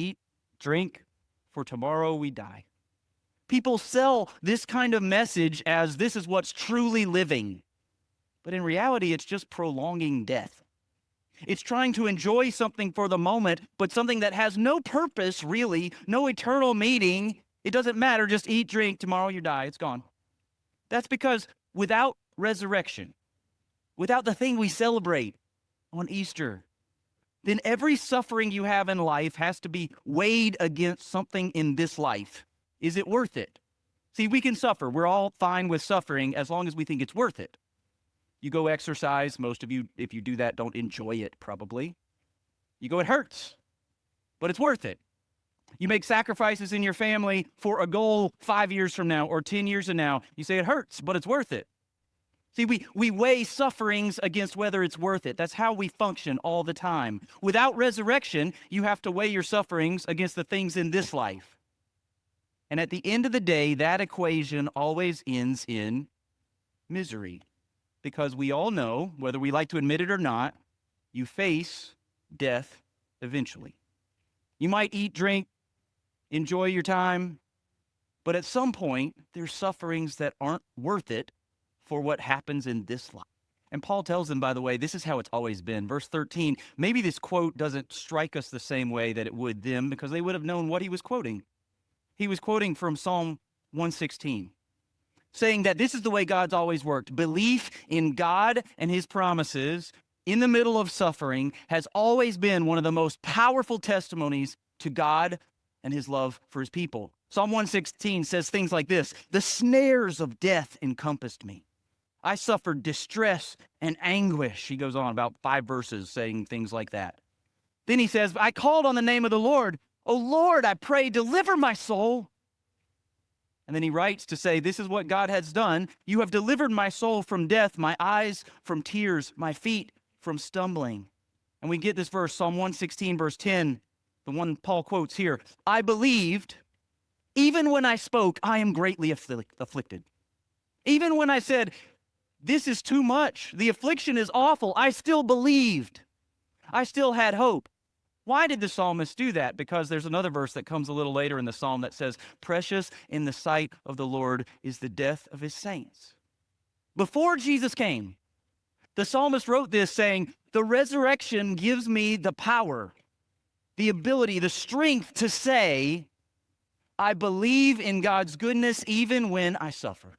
eat, drink, for tomorrow we die. People sell this kind of message as this is what's truly living. But in reality, it's just prolonging death. It's trying to enjoy something for the moment, but something that has no purpose, really, no eternal meaning. It doesn't matter, just eat, drink, tomorrow you die, it's gone. That's because without resurrection, without the thing we celebrate on Easter, then every suffering you have in life has to be weighed against something in this life. Is it worth it? See, we can suffer. We're all fine with suffering as long as we think it's worth it. You go exercise. Most of you, if you do that, don't enjoy it probably. You go, it hurts, but it's worth it. You make sacrifices in your family for a goal 5 years from now or 10 years from now. You say it hurts, but it's worth it. See, we weigh sufferings against whether it's worth it. That's how we function all the time. Without resurrection, you have to weigh your sufferings against the things in this life. And at the end of the day, that equation always ends in misery. Because we all know, whether we like to admit it or not, you face death eventually. You might eat, drink, enjoy your time, but at some point, there's sufferings that aren't worth it for what happens in this life. And Paul tells them, by the way, this is how it's always been. Verse 13, maybe this quote doesn't strike us the same way that it would them because they would have known what he was quoting. He was quoting from Psalm 116, saying that this is the way God's always worked. Belief in God and his promises in the middle of suffering has always been one of the most powerful testimonies to God and his love for his people. Psalm 116 says things like this: the snares of death encompassed me. I suffered distress and anguish. He goes on about 5 verses saying things like that. Then he says, I called on the name of the Lord. Oh Lord, I pray, deliver my soul. And then he writes to say, this is what God has done. You have delivered my soul from death, my eyes from tears, my feet from stumbling. And we get this verse, Psalm 116, verse 10, the one Paul quotes here. I believed, even when I spoke, I am greatly afflicted. Even when I said, this is too much, the affliction is awful, I still believed. I still had hope. Why did the psalmist do that? Because there's another verse that comes a little later in the psalm that says, precious in the sight of the Lord is the death of his saints. Before Jesus came, the psalmist wrote this saying, the resurrection gives me the power, the ability, the strength to say, I believe in God's goodness even when I suffer.